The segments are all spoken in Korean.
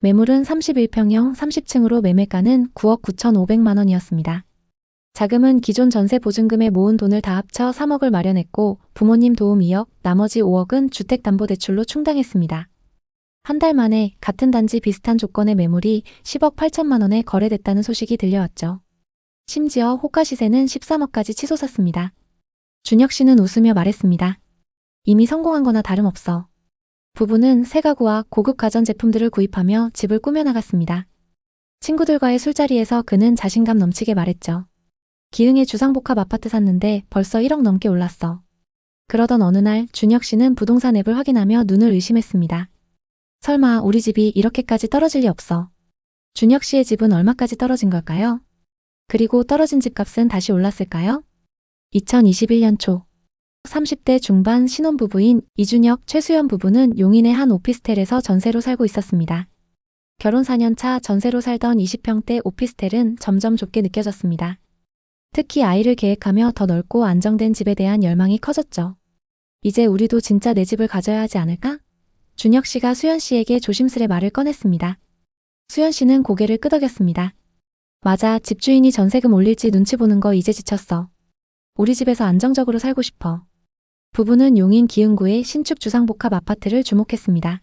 매물은 31평형 30층으로 매매가는 9억 9,500만 원이었습니다. 자금은 기존 전세 보증금에 모은 돈을 다 합쳐 3억을 마련했고 부모님 도움 2억, 나머지 5억은 주택담보대출로 충당했습니다. 한 달 만에 같은 단지 비슷한 조건의 매물이 10억 8천만 원에 거래됐다는 소식이 들려왔죠. 심지어 호가 시세는 13억까지 치솟았습니다. 준혁 씨는 웃으며 말했습니다. 이미 성공한 거나 다름없어. 부부는 새 가구와 고급 가전제품들을 구입하며 집을 꾸며나갔습니다. 친구들과의 술자리에서 그는 자신감 넘치게 말했죠. 기흥의 주상복합 아파트 샀는데 벌써 1억 넘게 올랐어. 그러던 어느 날 준혁 씨는 부동산 앱을 확인하며 눈을 의심했습니다. 설마 우리 집이 이렇게까지 떨어질 리 없어. 준혁 씨의 집은 얼마까지 떨어진 걸까요? 그리고 떨어진 집값은 다시 올랐을까요? 2021년 초 30대 중반 신혼부부인 이준혁, 최수연 부부는 용인의 한 오피스텔에서 전세로 살고 있었습니다. 결혼 4년 차 전세로 살던 20평대 오피스텔은 점점 좁게 느껴졌습니다. 특히 아이를 계획하며 더 넓고 안정된 집에 대한 열망이 커졌죠. 이제 우리도 진짜 내 집을 가져야 하지 않을까? 준혁 씨가 수연 씨에게 조심스레 말을 꺼냈습니다. 수연 씨는 고개를 끄덕였습니다. 맞아, 집주인이 전세금 올릴지 눈치 보는 거 이제 지쳤어. 우리 집에서 안정적으로 살고 싶어. 부부는 용인 기흥구의 신축 주상복합 아파트를 주목했습니다.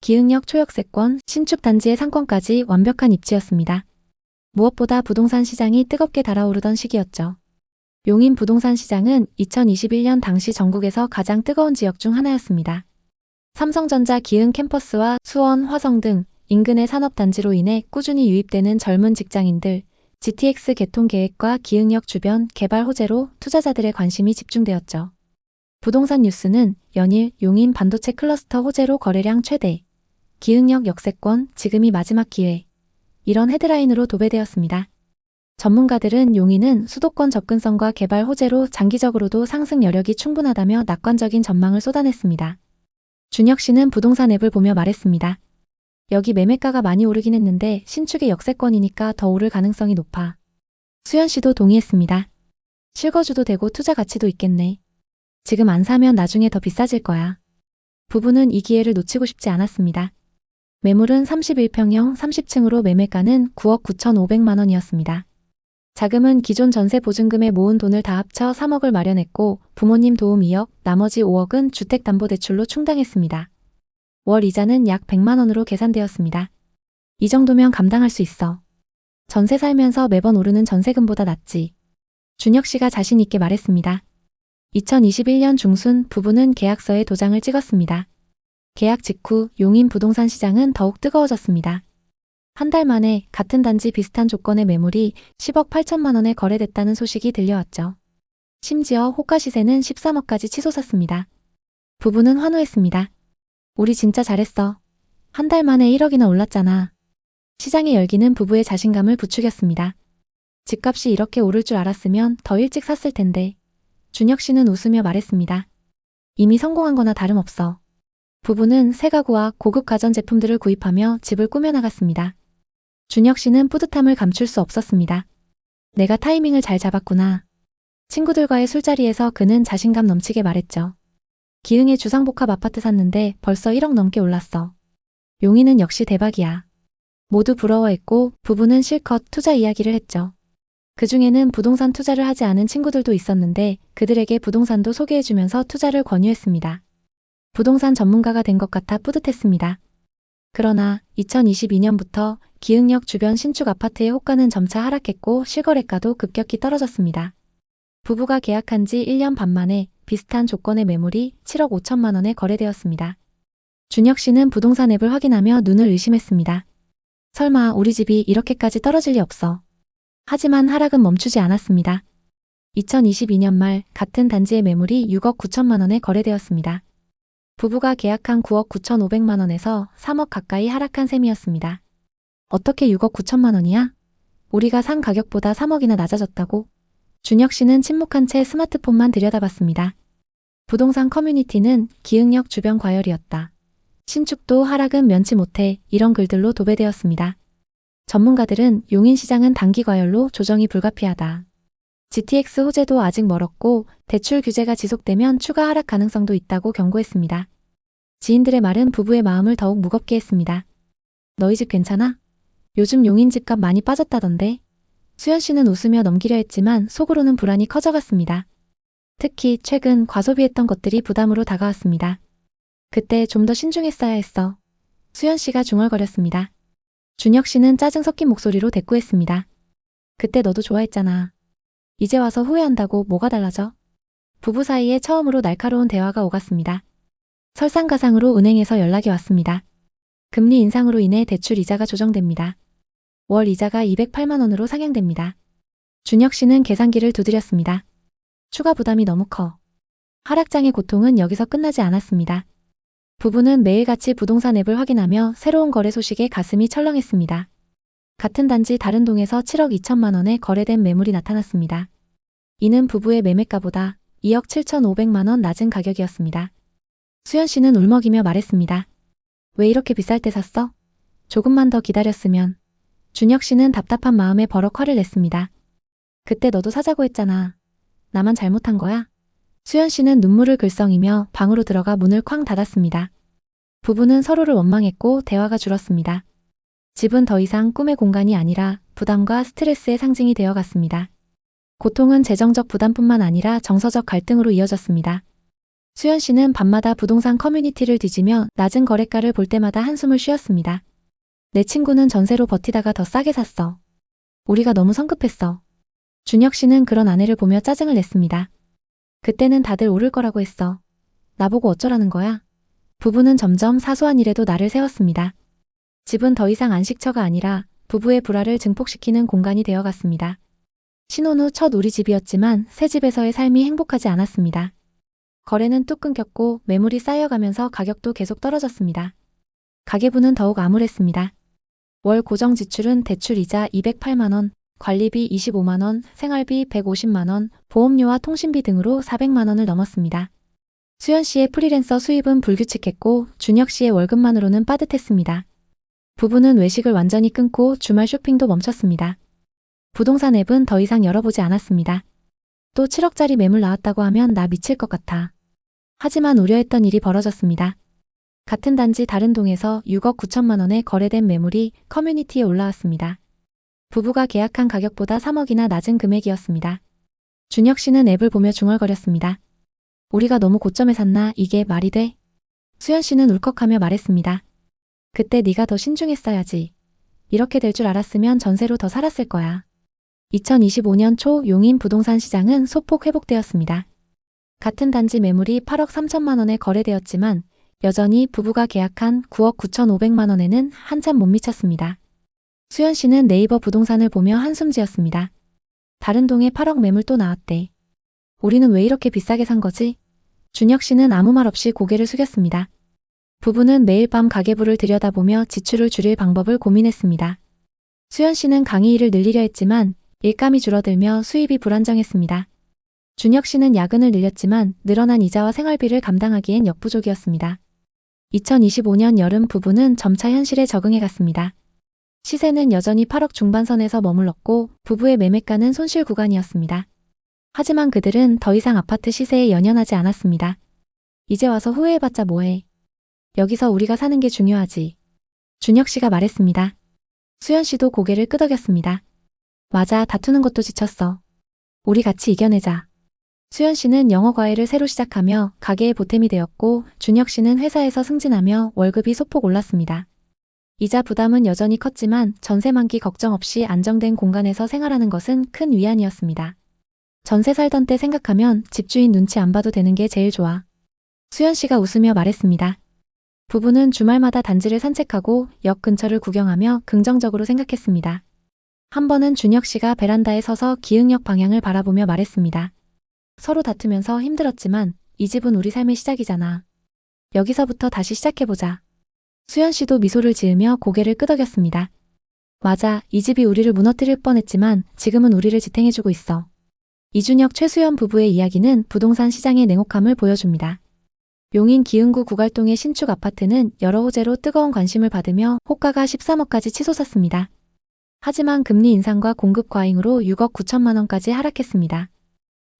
기흥역 초역세권, 신축 단지의 상권까지 완벽한 입지였습니다. 무엇보다 부동산 시장이 뜨겁게 달아오르던 시기였죠. 용인 부동산 시장은 2021년 당시 전국에서 가장 뜨거운 지역 중 하나였습니다. 삼성전자 기흥 캠퍼스와 수원, 화성 등 인근의 산업단지로 인해 꾸준히 유입되는 젊은 직장인들, GTX 개통 계획과 기흥역 주변 개발 호재로 투자자들의 관심이 집중되었죠. 부동산 뉴스는 연일 용인 반도체 클러스터 호재로 거래량 최대, 기흥역 역세권, 지금이 마지막 기회, 이런 헤드라인으로 도배되었습니다. 전문가들은 용인은 수도권 접근성과 개발 호재로 장기적으로도 상승 여력이 충분하다며 낙관적인 전망을 쏟아냈습니다. 준혁 씨는 부동산 앱을 보며 말했습니다. 여기 매매가가 많이 오르긴 했는데 신축의 역세권이니까 더 오를 가능성이 높아. 수연 씨도 동의했습니다. 실거주도 되고 투자 가치도 있겠네. 지금 안 사면 나중에 더 비싸질 거야. 부부는 이 기회를 놓치고 싶지 않았습니다. 매물은 31평형 30층으로 매매가는 9억 9,500만 원이었습니다. 자금은 기존 전세 보증금에 모은 돈을 다 합쳐 3억을 마련했고 부모님 도움 2억, 나머지 5억은 주택담보대출로 충당했습니다. 월 이자는 약 100만 원으로 계산되었습니다. 이 정도면 감당할 수 있어. 전세 살면서 매번 오르는 전세금보다 낫지. 준혁 씨가 자신 있게 말했습니다. 2021년 중순 부부는 계약서에 도장을 찍었습니다. 계약 직후 용인 부동산 시장은 더욱 뜨거워졌습니다. 한 달 만에 같은 단지 비슷한 조건의 매물이 10억 8천만 원에 거래됐다는 소식이 들려왔죠. 심지어 호가 시세는 13억까지 치솟았습니다. 부부는 환호했습니다. 우리 진짜 잘했어. 한 달 만에 1억이나 올랐잖아. 시장의 열기는 부부의 자신감을 부추겼습니다. 집값이 이렇게 오를 줄 알았으면 더 일찍 샀을 텐데. 준혁 씨는 웃으며 말했습니다. 이미 성공한 거나 다름없어. 부부는 새 가구와 고급 가전제품들을 구입하며 집을 꾸며나갔습니다. 준혁 씨는 뿌듯함을 감출 수 없었습니다. 내가 타이밍을 잘 잡았구나. 친구들과의 술자리에서 그는 자신감 넘치게 말했죠. 기흥의 주상복합 아파트 샀는데 벌써 1억 넘게 올랐어. 용인은 역시 대박이야. 모두 부러워했고 부부는 실컷 투자 이야기를 했죠. 그중에는 부동산 투자를 하지 않은 친구들도 있었는데 그들에게 부동산도 소개해주면서 투자를 권유했습니다. 부동산 전문가가 된 것 같아 뿌듯했습니다. 그러나 2022년부터 기흥역 주변 신축 아파트의 호가는 점차 하락했고 실거래가도 급격히 떨어졌습니다. 부부가 계약한 지 1년 반 만에 비슷한 조건의 매물이 7억 5천만 원에 거래되었습니다. 준혁 씨는 부동산 앱을 확인하며 눈을 의심했습니다. 설마 우리 집이 이렇게까지 떨어질 리 없어. 하지만 하락은 멈추지 않았습니다. 2022년 말 같은 단지의 매물이 6억 9천만 원에 거래되었습니다. 부부가 계약한 9억 9,500만 원에서 3억 가까이 하락한 셈이었습니다. 어떻게 6억 9천만 원이야? 우리가 산 가격보다 3억이나 낮아졌다고? 준혁 씨는 침묵한 채 스마트폰만 들여다봤습니다. 부동산 커뮤니티는 기흥역 주변 과열이었다. 신축도 하락은 면치 못해 이런 글들로 도배되었습니다. 전문가들은 용인 시장은 단기 과열로 조정이 불가피하다. GTX 호재도 아직 멀었고 대출 규제가 지속되면 추가 하락 가능성도 있다고 경고했습니다. 지인들의 말은 부부의 마음을 더욱 무겁게 했습니다. 너희 집 괜찮아? 요즘 용인 집값 많이 빠졌다던데. 수연 씨는 웃으며 넘기려 했지만 속으로는 불안이 커져갔습니다. 특히 최근 과소비했던 것들이 부담으로 다가왔습니다. 그때 좀 더 신중했어야 했어. 수연 씨가 중얼거렸습니다. 준혁 씨는 짜증 섞인 목소리로 대꾸했습니다. 그때 너도 좋아했잖아. 이제 와서 후회한다고 뭐가 달라져? 부부 사이에 처음으로 날카로운 대화가 오갔습니다. 설상가상으로 은행에서 연락이 왔습니다. 금리 인상으로 인해 대출 이자가 조정됩니다. 월 이자가 208만 원으로 상향됩니다. 준혁 씨는 계산기를 두드렸습니다. 추가 부담이 너무 커. 하락장의 고통은 여기서 끝나지 않았습니다. 부부는 매일같이 부동산 앱을 확인하며 새로운 거래 소식에 가슴이 철렁했습니다. 같은 단지 다른 동에서 7억 2천만 원에 거래된 매물이 나타났습니다. 이는 부부의 매매가보다 2억 7,500만 원 낮은 가격이었습니다. 수연 씨는 울먹이며 말했습니다. 왜 이렇게 비쌀 때 샀어? 조금만 더 기다렸으면. 준혁 씨는 답답한 마음에 버럭 화를 냈습니다. 그때 너도 사자고 했잖아. 나만 잘못한 거야? 수연 씨는 눈물을 글썽이며 방으로 들어가 문을 쾅 닫았습니다. 부부는 서로를 원망했고 대화가 줄었습니다. 집은 더 이상 꿈의 공간이 아니라 부담과 스트레스의 상징이 되어갔습니다. 고통은 재정적 부담뿐만 아니라 정서적 갈등으로 이어졌습니다. 수연 씨는 밤마다 부동산 커뮤니티를 뒤지며 낮은 거래가를 볼 때마다 한숨을 쉬었습니다. 내 친구는 전세로 버티다가 더 싸게 샀어. 우리가 너무 성급했어. 준혁 씨는 그런 아내를 보며 짜증을 냈습니다. 그때는 다들 오를 거라고 했어. 나보고 어쩌라는 거야? 부부는 점점 사소한 일에도 날을 세웠습니다. 집은 더 이상 안식처가 아니라 부부의 불화를 증폭시키는 공간이 되어갔습니다. 신혼 후 첫 우리 집이었지만 새 집에서의 삶이 행복하지 않았습니다. 거래는 뚝 끊겼고 매물이 쌓여가면서 가격도 계속 떨어졌습니다. 가계부는 더욱 암울했습니다. 월 고정 지출은 대출 이자 208만 원, 관리비 25만 원, 생활비 150만 원, 보험료와 통신비 등으로 400만 원을 넘었습니다. 수연 씨의 프리랜서 수입은 불규칙했고 준혁 씨의 월급만으로는 빠듯했습니다. 부부는 외식을 완전히 끊고 주말 쇼핑도 멈췄습니다. 부동산 앱은 더 이상 열어보지 않았습니다. 또 7억짜리 매물 나왔다고 하면 나 미칠 것 같아. 하지만 우려했던 일이 벌어졌습니다. 같은 단지 다른 동에서 6억 9천만 원에 거래된 매물이 커뮤니티에 올라왔습니다. 부부가 계약한 가격보다 3억이나 낮은 금액이었습니다. 준혁 씨는 앱을 보며 중얼거렸습니다. 우리가 너무 고점에 샀나 이게 말이 돼? 수연 씨는 울컥하며 말했습니다. 그때 네가 더 신중했어야지. 이렇게 될 줄 알았으면 전세로 더 살았을 거야. 2025년 초 용인 부동산 시장은 소폭 회복되었습니다. 같은 단지 매물이 8억 3천만 원에 거래되었지만 여전히 부부가 계약한 9억 9,500만 원에는 한참 못 미쳤습니다. 수연 씨는 네이버 부동산을 보며 한숨 지었습니다. 다른 동에 8억 매물 또 나왔대. 우리는 왜 이렇게 비싸게 산 거지? 준혁 씨는 아무 말 없이 고개를 숙였습니다. 부부는 매일 밤 가계부를 들여다보며 지출을 줄일 방법을 고민했습니다. 수연 씨는 강의 일을 늘리려 했지만 일감이 줄어들며 수입이 불안정했습니다. 준혁 씨는 야근을 늘렸지만 늘어난 이자와 생활비를 감당하기엔 역부족이었습니다. 2025년 여름 부부는 점차 현실에 적응해 갔습니다. 시세는 여전히 8억 중반선에서 머물렀고 부부의 매매가는 손실 구간이었습니다. 하지만 그들은 더 이상 아파트 시세에 연연하지 않았습니다. 이제 와서 후회해봤자 뭐해. 여기서 우리가 사는 게 중요하지. 준혁 씨가 말했습니다. 수연 씨도 고개를 끄덕였습니다. 맞아, 다투는 것도 지쳤어. 우리 같이 이겨내자. 수연 씨는 영어 과외를 새로 시작하며 가게의 보탬이 되었고 준혁 씨는 회사에서 승진하며 월급이 소폭 올랐습니다. 이자 부담은 여전히 컸지만 전세 만기 걱정 없이 안정된 공간에서 생활하는 것은 큰 위안이었습니다. 전세 살던 때 생각하면 집주인 눈치 안 봐도 되는 게 제일 좋아. 수연 씨가 웃으며 말했습니다. 부부는 주말마다 단지를 산책하고 역 근처를 구경하며 긍정적으로 생각했습니다. 한 번은 준혁 씨가 베란다에 서서 기흥역 방향을 바라보며 말했습니다. 서로 다투면서 힘들었지만 이 집은 우리 삶의 시작이잖아. 여기서부터 다시 시작해보자. 수연 씨도 미소를 지으며 고개를 끄덕였습니다. 맞아, 이 집이 우리를 무너뜨릴 뻔했지만 지금은 우리를 지탱해주고 있어. 이준혁 최수연 부부의 이야기는 부동산 시장의 냉혹함을 보여줍니다. 용인 기흥구 구갈동의 신축 아파트는 여러 호재로 뜨거운 관심을 받으며 호가가 13억까지 치솟았습니다. 하지만 금리 인상과 공급 과잉으로 6억 9천만 원까지 하락했습니다.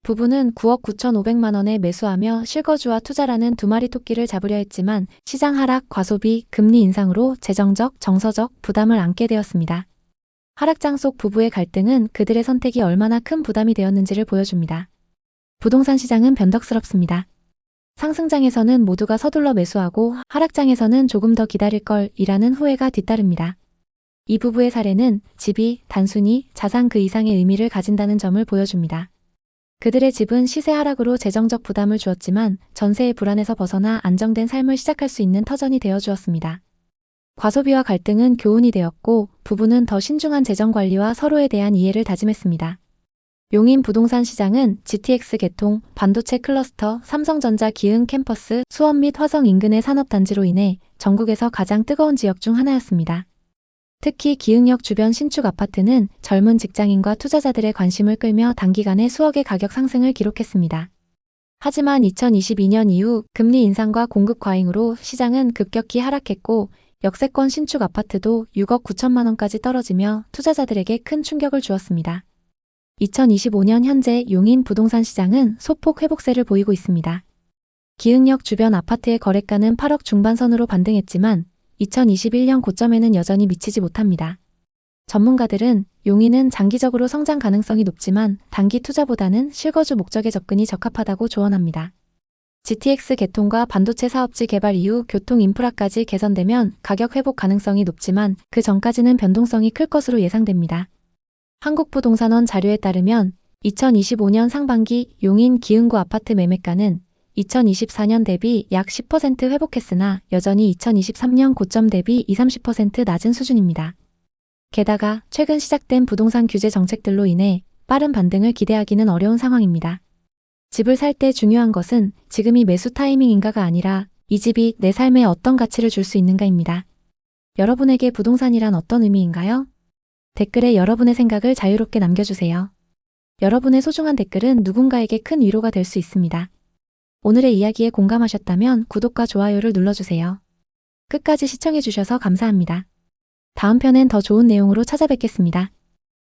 부부는 9억 9,500만 원에 매수하며 실거주와 투자라는 두 마리 토끼를 잡으려 했지만 시장 하락, 과소비, 금리 인상으로 재정적, 정서적 부담을 안게 되었습니다. 하락장 속 부부의 갈등은 그들의 선택이 얼마나 큰 부담이 되었는지를 보여줍니다. 부동산 시장은 변덕스럽습니다. 상승장에서는 모두가 서둘러 매수하고 하락장에서는 조금 더 기다릴 걸 이라는 후회가 뒤따릅니다. 이 부부의 사례는 집이 단순히 자산 그 이상의 의미를 가진다는 점을 보여줍니다. 그들의 집은 시세 하락으로 재정적 부담을 주었지만 전세의 불안에서 벗어나 안정된 삶을 시작할 수 있는 터전이 되어 주었습니다. 과소비와 갈등은 교훈이 되었고 부부는 더 신중한 재정 관리와 서로에 대한 이해를 다짐했습니다. 용인 부동산 시장은 GTX 개통, 반도체 클러스터, 삼성전자 기흥 캠퍼스, 수원 및 화성 인근의 산업단지로 인해 전국에서 가장 뜨거운 지역 중 하나였습니다. 특히 기흥역 주변 신축 아파트는 젊은 직장인과 투자자들의 관심을 끌며 단기간에 수억의 가격 상승을 기록했습니다. 하지만 2022년 이후 금리 인상과 공급 과잉으로 시장은 급격히 하락했고 역세권 신축 아파트도 6억 9천만 원까지 떨어지며 투자자들에게 큰 충격을 주었습니다. 2025년 현재 용인 부동산 시장은 소폭 회복세를 보이고 있습니다. 기흥역 주변 아파트의 거래가는 8억 중반선으로 반등했지만 2021년 고점에는 여전히 미치지 못합니다. 전문가들은 용인은 장기적으로 성장 가능성이 높지만 단기 투자보다는 실거주 목적의 접근이 적합하다고 조언합니다. GTX 개통과 반도체 사업지 개발 이후 교통 인프라까지 개선되면 가격 회복 가능성이 높지만 그 전까지는 변동성이 클 것으로 예상됩니다. 한국부동산원 자료에 따르면 2025년 상반기 용인 기흥구 아파트 매매가는 2024년 대비 약 10% 회복했으나 여전히 2023년 고점 대비 20-30% 낮은 수준입니다. 게다가 최근 시작된 부동산 규제 정책들로 인해 빠른 반등을 기대하기는 어려운 상황입니다. 집을 살 때 중요한 것은 지금이 매수 타이밍인가가 아니라 이 집이 내 삶에 어떤 가치를 줄 수 있는가입니다. 여러분에게 부동산이란 어떤 의미인가요? 댓글에 여러분의 생각을 자유롭게 남겨주세요. 여러분의 소중한 댓글은 누군가에게 큰 위로가 될 수 있습니다. 오늘의 이야기에 공감하셨다면 구독과 좋아요를 눌러주세요. 끝까지 시청해주셔서 감사합니다. 다음 편엔 더 좋은 내용으로 찾아뵙겠습니다.